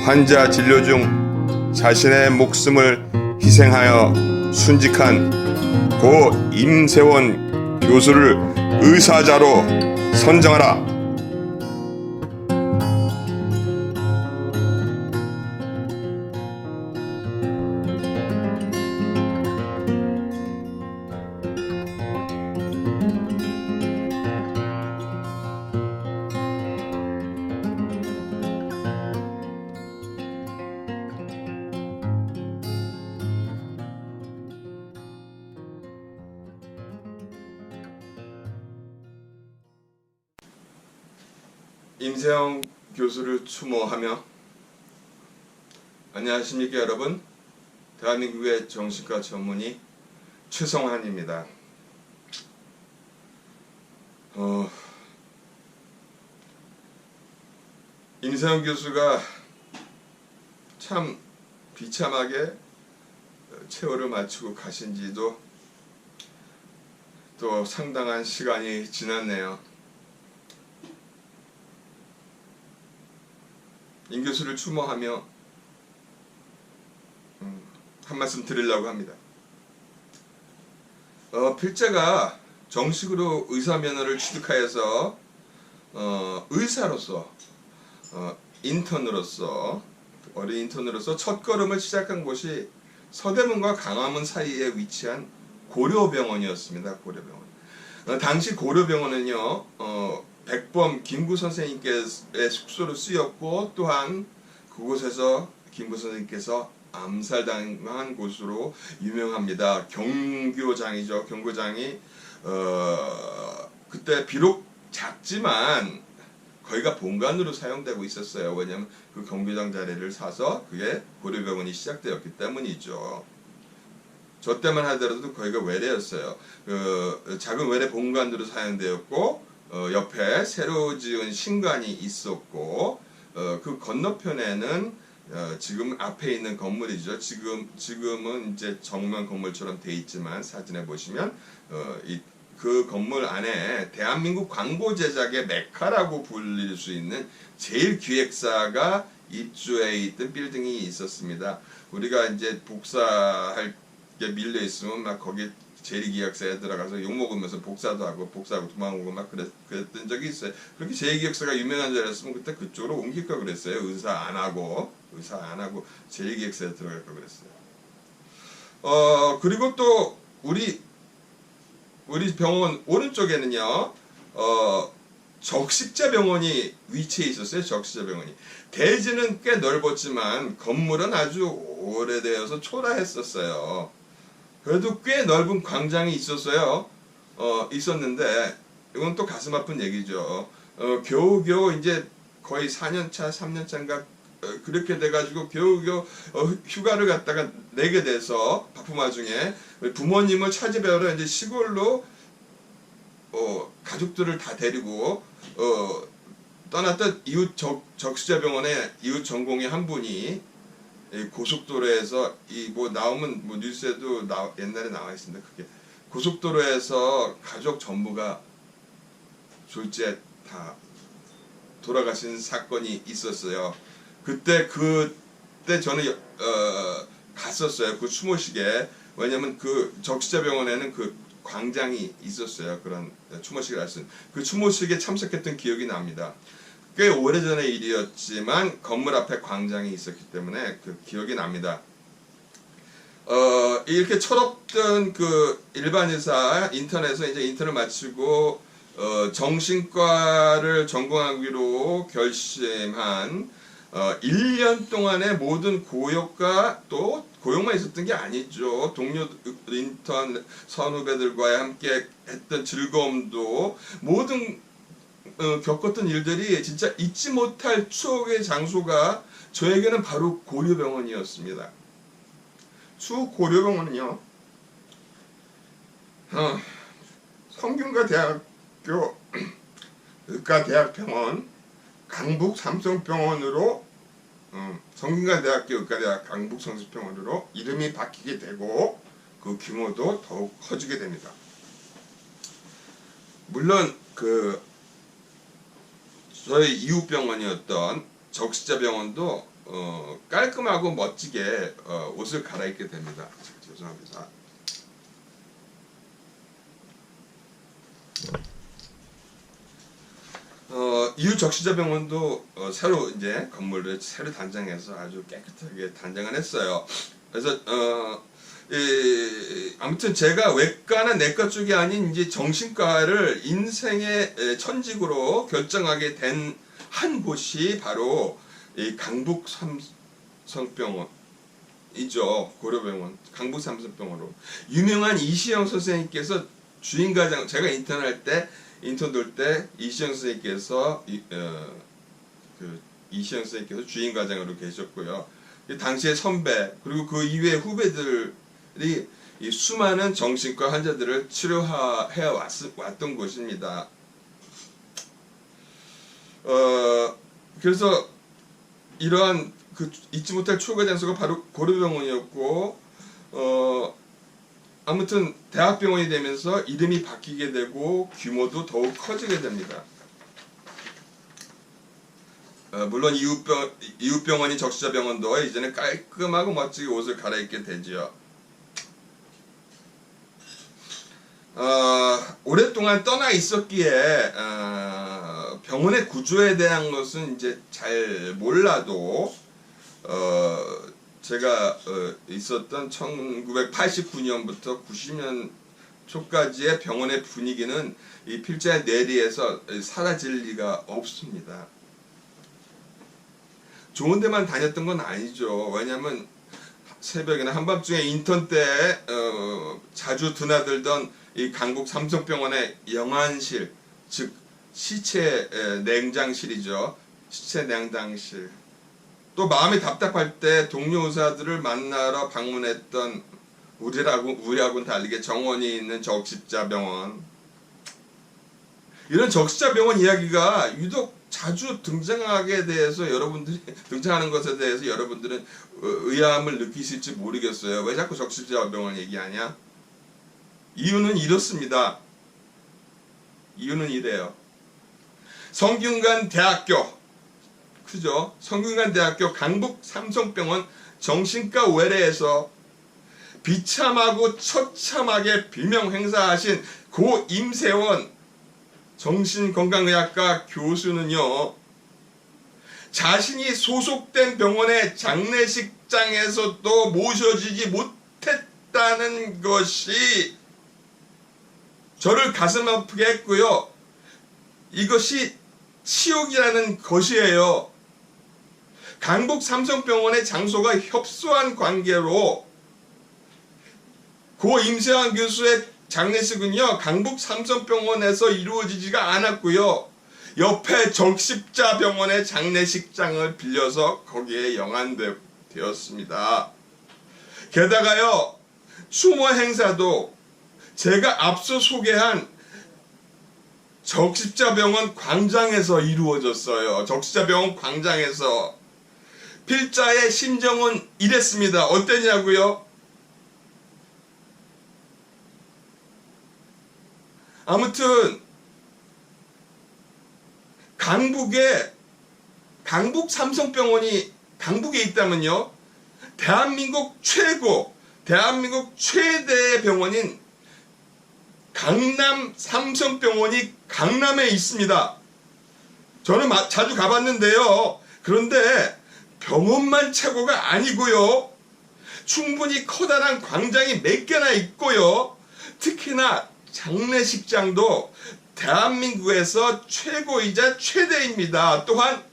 환자 진료 중 자신의 목숨을 희생하여 순직한 고 임세원 교수를 의사자로 선정하라. 임세영 교수를 추모하며 안녕하십니까 여러분. 대한민국의 정신과 전문의 최성환입니다. 임세영 교수가 참 비참하게 최후를 마치고 가신 지도 또 상당한 시간이 지났네요. 임 교수를 추모하며 한 말씀 드리려고 합니다. 필자가 정식으로 의사 면허를 취득하여서 의사로서 인턴으로서 어린 인턴으로서 첫걸음을 시작한 곳이 서대문과 강화문 사이에 위치한 고려병원이었습니다. 고려병원. 당시 고려병원은요 백범 김구 선생님께의 숙소로 쓰였고, 또한 그곳에서 김구 선생님께서 암살당한 곳으로 유명합니다. 경교장이죠. 경교장이 그때 비록 작지만 거기가 본관으로 사용되고 있었어요. 왜냐하면 그 경교장 자리를 사서 그게 고려병원이 시작되었기 때문이죠. 저 때만 하더라도 거기가 외래였어요. 작은 외래 본관으로 사용되었고, 옆에 새로 지은 신관이 있었고, 그 건너편에는 지금 앞에 있는 건물이죠. 지금은 이제 정면 건물처럼 돼 있지만 사진에 보시면 그 건물 안에 대한민국 광고 제작의 메카라고 불릴 수 있는 제일기획사가 입주해 있던 빌딩이 있었습니다. 우리가 이제 복사할 게 밀려 있으면 막 거기 제1기획사에 들어가서 욕먹으면서 복사도 하고 도망오고 막 그랬던 적이 있어요. 그렇게 제2기획사가 유명한 줄 알았으면 그때 그쪽으로 옮길 걸 그랬어요. 의사 안 하고 제1기획사에 들어갈 걸 그랬어요. 그리고 또 우리 병원 오른쪽에는요 적십자병원이 위치해 있었어요. 적십자병원이 대지는 꽤 넓었지만 건물은 아주 오래되어서 초라했었어요. 그래도 꽤 넓은 광장이 있었어요. 있었는데 이건 또 가슴 아픈 얘기죠. 겨우겨우 이제 거의 4년차, 3년차인가 그렇게 돼가지고 겨우겨우 휴가를 갖다가 내게 돼서 바쁜 와중에 부모님을 찾아뵈러 이제 시골로 가족들을 다 데리고 떠났던 이웃 적시자병원의 이웃 전공의 한 분이 고속도로에서 나오면 뉴스에도 옛날에 나와 있습니다. 그게 고속도로에서 가족 전부가 졸지에 다 돌아가신 사건이 있었어요. 그때 저는 갔었어요. 그 추모식에. 왜냐면 그 적시자병원에는 그 광장이 있었어요. 그런 추모식을 할 수 있는. 그 추모식에 참석했던 기억이 납니다. 꽤 오래전의 일이었지만 건물 앞에 광장이 있었기 때문에 그 기억이 납니다. 이렇게 철없던 그 일반 의사 인턴에서 이제 인턴을 마치고 정신과를 전공하기로 결심한 1년 동안의 모든 고역과 또 고역만 있었던 게 아니죠. 동료 인턴 선후배들과 함께 했던 즐거움도 모든 겪었던 일들이 진짜 잊지 못할 추억의 장소가 저에게는 바로 고려병원이었습니다. 고려병원은요 성균관대학교 의과대학병원 강북 삼성병원으로 성균관대학교 의과대학 강북 삼성병원으로 이름이 바뀌게 되고 그 규모도 더욱 커지게 됩니다. 물론 저희 이웃병원이었던 적시자병원도 깔끔하고 멋지게 옷을 갈아입게 됩니다. 죄송합니다. 이후 적시자병원도 새로 이제 건물을 새로 단장해서 아주 깨끗하게 단장을 했어요. 그래서 아무튼 제가 외과나 내과 쪽이 아닌 이제 정신과를 인생의 천직으로 결정하게 된 한 곳이 바로 이 강북 삼성병원이죠. 고려병원 강북 삼성병원으로 유명한 이시영 선생님께서 주인과장, 제가 인턴 돌 때 이시영 선생님께서 이시영 선생님께서 주인과장으로 계셨고요. 당시의 선배 그리고 그 이후의 후배들이 이 수많은 정신과 환자들을 치료해 왔던 곳입니다. 그래서 이러한 잊지 못할 추억의 장소가 바로 고려병원이었고, 아무튼 대학병원이 되면서 이름이 바뀌게 되고 규모도 더욱 커지게 됩니다. 물론 이웃병원인 적시자병원도 이제는 깔끔하고 멋지게 옷을 갈아입게 되지요. 오랫동안 떠나 있었기에 병원의 구조에 대한 것은 이제 잘 몰라도 제가 있었던 1989년부터 90년 초까지의 병원의 분위기는 이 필자의 뇌리에서 사라질 리가 없습니다. 좋은 데만 다녔던 건 아니죠. 왜냐하면 새벽이나 한밤중에 인턴 때 자주 드나들던 이 강북 삼성병원의 영안실, 즉 시체 냉장실이죠. 시체 냉장실. 또 마음이 답답할 때 동료 의사들을 만나러 방문했던 우리하고는 달리게 정원이 있는 적십자병원. 이런 적십자병원 이야기가 유독 자주 등장하는 것에 대해서 여러분들은 의아함을 느끼실지 모르겠어요. 왜 자꾸 적십자병원 얘기하냐? 이유는 이렇습니다. 이유는 이래요. 성균관 대학교, 그죠? 성균관 대학교 강북 삼성병원 정신과 외래에서 비참하고 처참하게 비명 행사하신 고 임세원 정신건강의학과 교수는요, 자신이 소속된 병원의 장례식장에서도 모셔지지 못했다는 것이 저를 가슴 아프게 했고요. 이것이 치욕이라는 것이에요. 강북 삼성병원의 장소가 협소한 관계로 고 임세환 교수의 장례식은요, 강북 삼성병원에서 이루어지지가 않았고요. 옆에 적십자병원의 장례식장을 빌려서 거기에 영안되었습니다. 게다가요, 추모 행사도 제가 앞서 소개한 적십자병원 광장에서 이루어졌어요. 적십자병원 광장에서. 필자의 심정은 이랬습니다. 어땠냐고요? 아무튼 강북 삼성병원이 강북에 있다면요, 대한민국 최대의 병원인 강남 삼성병원이 강남에 있습니다. 저는 자주 가봤는데요. 그런데 병원만 최고가 아니고요, 충분히 커다란 광장이 몇 개나 있고요, 특히나 장례식장도 대한민국에서 최고이자 최대입니다. 또한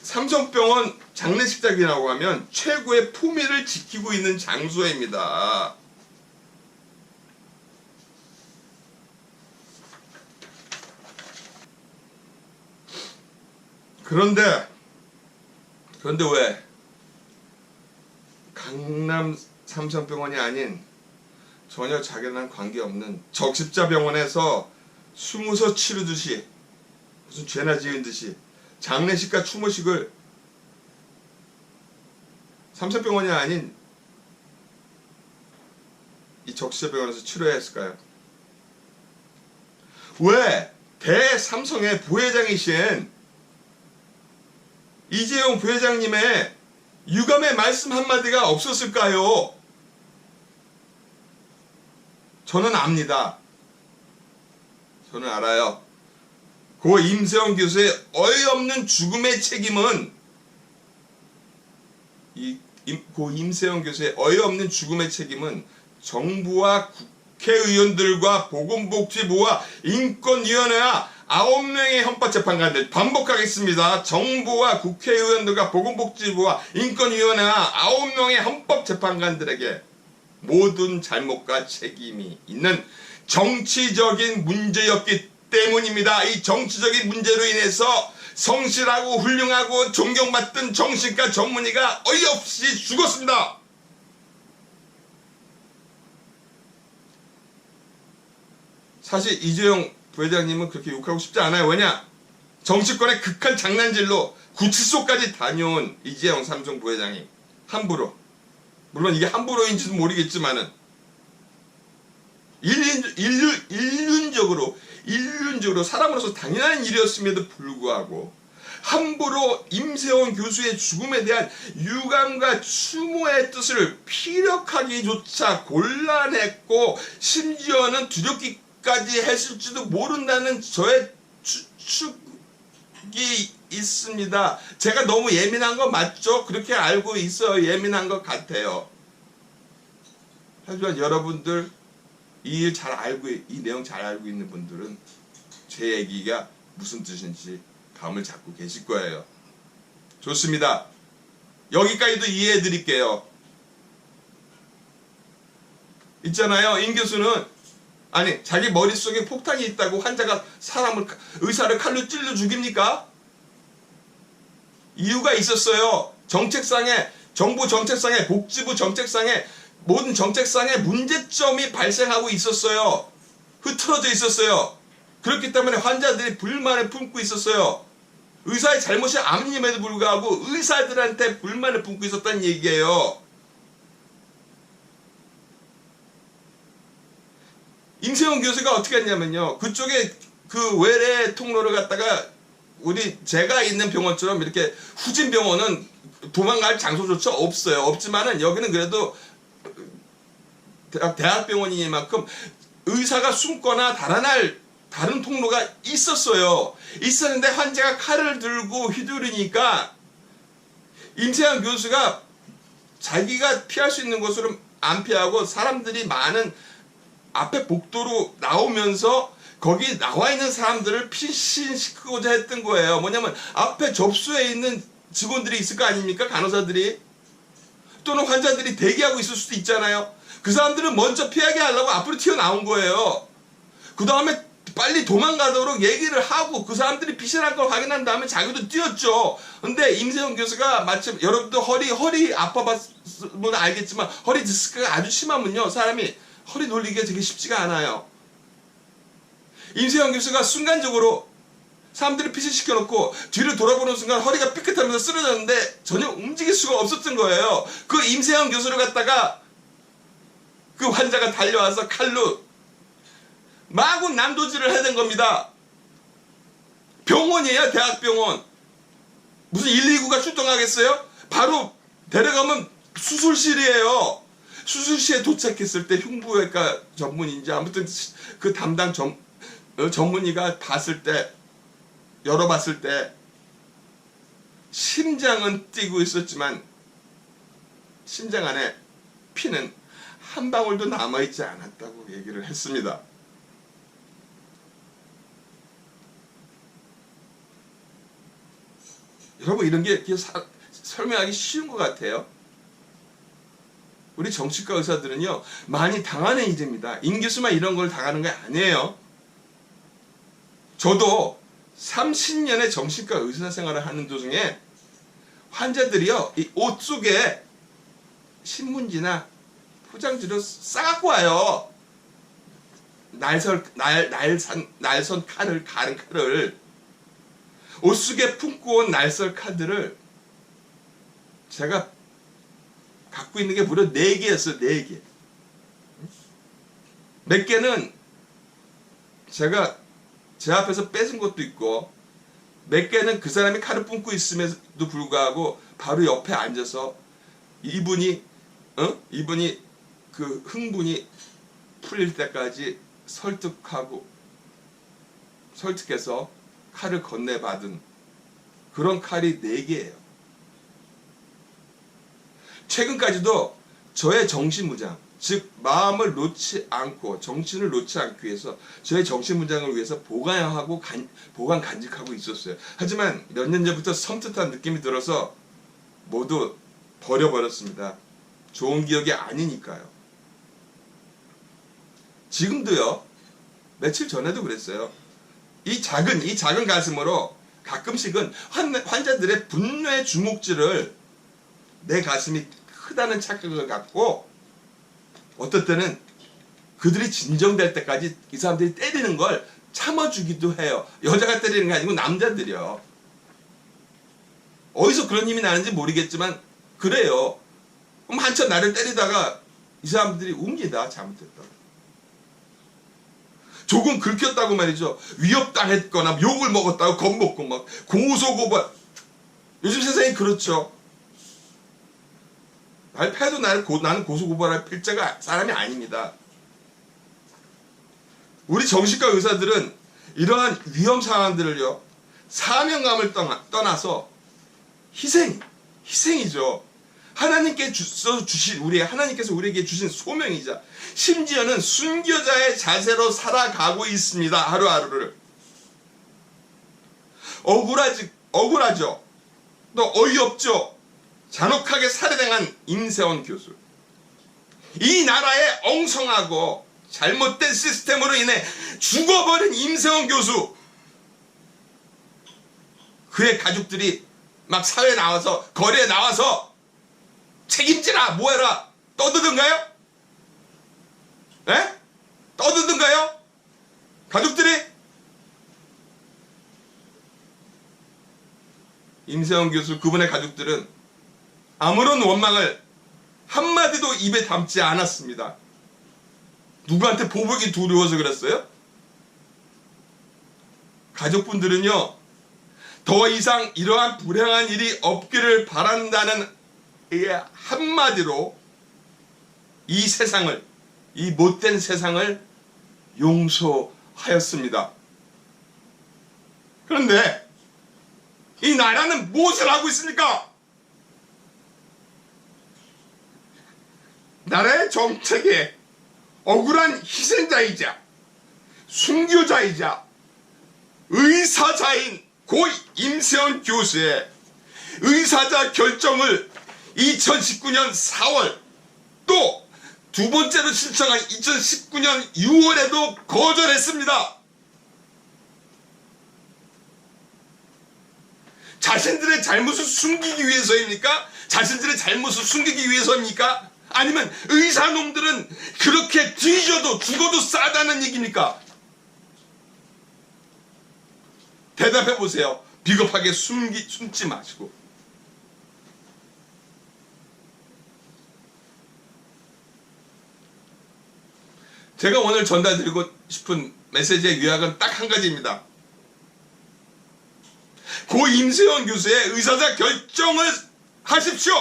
삼성병원 장례식장이라고 하면 최고의 품위를 지키고 있는 장소입니다. 그런데 왜 강남 삼성병원이 아닌 전혀 자기랑 관계없는 적십자병원에서 숨어서 치르듯이, 무슨 죄나 지은 듯이 장례식과 추모식을 삼성병원이 아닌 이 적십자병원에서 치러야 했을까요? 왜 대삼성의 부회장이신 이재용 부회장님의 유감의 말씀 한마디가 없었을까요? 저는 압니다. 저는 알아요. 고 임세원 교수의 어이없는 죽음의 책임은 고 임세원 교수의 어이없는 죽음의 책임은 정부와 국회의원들과 보건복지부와 인권위원회와 9명의 헌법재판관들, 반복하겠습니다. 정부와 국회의원들과 보건복지부와 인권위원회와 9명의 헌법재판관들에게 모든 잘못과 책임이 있는 정치적인 문제였기 때문입니다. 이 정치적인 문제로 인해서 성실하고 훌륭하고 존경받던 정신과 전문의가 어이없이 죽었습니다. 사실 이재용 부회장님은 그렇게 욕하고 싶지 않아요. 왜냐? 정치권의 극한 장난질로 구치소까지 다녀온 이재용 삼성 부회장이 함부로, 물론 이게 함부로인지도 모르겠지만은 인륜적으로 사람으로서 당연한 일이었음에도 불구하고 함부로 임세원 교수의 죽음에 대한 유감과 추모의 뜻을 피력하기조차 곤란했고 심지어는 두렵기까지 했을지도 모른다는 저의 추측이 있습니다. 제가 너무 예민한 거 맞죠? 그렇게 알고 있어요. 예민한 것 같아요. 하지만 여러분들 이 내용 잘 알고 있는 분들은 제 얘기가 무슨 뜻인지 감을 잡고 계실 거예요. 좋습니다. 여기까지도 이해해 드릴게요. 있잖아요. 임 교수는 자기 머릿속에 폭탄이 있다고 환자가 의사를 칼로 찔러 죽입니까? 이유가 있었어요. 정부 정책상에, 복지부 정책상에, 모든 정책상에 문제점이 발생하고 있었어요. 흐트러져 있었어요. 그렇기 때문에 환자들이 불만을 품고 있었어요. 의사의 잘못이 아님에도 불구하고 의사들한테 불만을 품고 있었다는 얘기예요. 임세원 교수가 어떻게 했냐면요. 그쪽에 그 외래 통로를 갖다가 제가 있는 병원처럼 이렇게 후진 병원은 도망갈 장소조차 없어요. 없지만은 여기는 그래도 대학병원이니만큼 의사가 숨거나 다른 통로가 있었어요. 있었는데 환자가 칼을 들고 휘두르니까 임세환 교수가 자기가 피할 수 있는 곳으로 안 피하고 사람들이 많은 앞에 복도로 나오면서 거기 나와 있는 사람들을 피신시키고자 했던 거예요. 뭐냐면 앞에 접수해 있는 직원들이 있을 거 아닙니까? 간호사들이. 또는 환자들이 대기하고 있을 수도 있잖아요. 그 사람들은 먼저 피하게 하려고 앞으로 튀어나온 거예요. 그 다음에 빨리 도망가도록 얘기를 하고 그 사람들이 피신할 걸 확인한 다음에 자기도 뛰었죠. 근데 임세원 교수가 마침 여러분도 허리 아파봤으면 알겠지만 허리 디스크가 아주 심하면요. 사람이 허리 돌리기가 되게 쉽지가 않아요. 임세원 교수가 순간적으로 사람들이 피신시켜놓고 뒤를 돌아보는 순간 허리가 삐끗하면서 쓰러졌는데 전혀 움직일 수가 없었던 거예요. 그 임세원 교수를 갖다가 그 환자가 달려와서 칼로 마구 난도질을 해야 된 겁니다. 병원이에요. 대학병원. 무슨 119가 출동하겠어요? 바로 데려가면 수술실이에요. 수술실에 도착했을 때 흉부외과 전문인지 아무튼 그 담당 전문의가 열어봤을 때 심장은 뛰고 있었지만 심장 안에 피는 한 방울도 남아있지 않았다고 얘기를 했습니다. 여러분 이런 게 설명하기 쉬운 것 같아요. 우리 정치과 의사들은요 많이 당하는 일입니다. 임 교수만 이런 걸 당하는 게 아니에요. 저도 30년의 정신과 의사 생활을 하는 도중에 환자들이요 이 옷 속에 신문지나 포장지로 싸갖고 와요. 날선 칼을 가른 칼을 옷 속에 품고 온 날설 카드를 제가 갖고 있는 게 무려 4개였어요. 4개. 몇 개는 제가 제 앞에서 뺏은 것도 있고 몇 개는 그 사람이 칼을 뿜고 있음에도 불구하고 바로 옆에 앉아서 이분이 그 흥분이 풀릴 때까지 설득해서 칼을 건네받은 그런 칼이 4개예요. 최근까지도 저의 정신무장, 즉 마음을 놓지 않고 정신을 놓지 않기 위해서 저의 정신무장을 위해서 보관하고 보관 간직하고 있었어요. 하지만 몇 년 전부터 섬뜩한 느낌이 들어서 모두 버려버렸습니다. 좋은 기억이 아니니까요. 지금도요. 며칠 전에도 그랬어요. 이 작은 가슴으로 가끔씩은 환자들의 분노의 주먹질을 내 가슴이 크다는 착각을 갖고 어떨 때는 그들이 진정될 때까지 이 사람들이 때리는 걸 참아주기도 해요. 여자가 때리는 게 아니고 남자들이요. 어디서 그런 힘이 나는지 모르겠지만 그래요. 그럼 한참 나를 때리다가 이 사람들이 웁니다. 잘못했다고. 조금 긁혔다고 말이죠. 위협당했거나 욕을 먹었다고 겁먹고 막 고소고발. 요즘 세상이 그렇죠. 날 패도 나는 고소고발할 필자가 사람이 아닙니다. 우리 정신과 의사들은 이러한 위험 상황들을요. 사명감을 떠나서 희생이죠. 하나님께서 우리에게 주신 소명이자 심지어는 순교자의 자세로 살아가고 있습니다. 하루하루를. 억울하죠. 또 어이없죠. 잔혹하게 살해당한 임세원 교수. 이 나라의 엉성하고 잘못된 시스템으로 인해 죽어버린 임세원 교수. 그의 가족들이 막 사회에 나와서 거리에 나와서 책임지라 뭐해라 떠드든가요? 에? 떠드든가요? 가족들이? 임세원 교수 그분의 가족들은 아무런 원망을 한마디도 입에 담지 않았습니다. 누구한테 보복이 두려워서 그랬어요? 가족분들은요, 더 이상 이러한 불행한 일이 없기를 바란다는 한마디로 이 세상을, 이 못된 세상을 용서하였습니다. 그런데 이 나라는 무엇을 하고 있습니까? 나라의 정책에 억울한 희생자이자 순교자이자 의사자인 고 임세원 교수의 의사자 결정을 2019년 4월 또 두 번째로 신청한 2019년 6월에도 거절했습니다. 자신들의 잘못을 숨기기 위해서입니까? 자신들의 잘못을 숨기기 위해서입니까? 아니면 의사놈들은 그렇게 뒤져도 죽어도 싸다는 얘기입니까? 대답해 보세요. 비겁하게 숨지 마시고. 제가 오늘 전달드리고 싶은 메시지의 요약은 딱 한 가지입니다. 고 임세원 교수의 의사자 결정을 하십시오.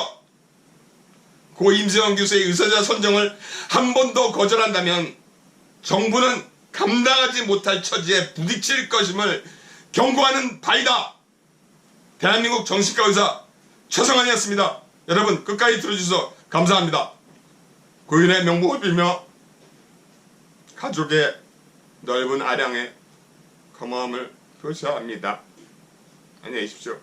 고 임세원 교수의 의사자 선정을 한 번 더 거절한다면 정부는 감당하지 못할 처지에 부딪힐 것임을 경고하는 바이다. 대한민국 정신과 의사 최성환이었습니다. 여러분 끝까지 들어주셔서 감사합니다. 고인의 명복을 빌며 가족의 넓은 아량에 고마움을 표시합니다. 안녕히 계십시오.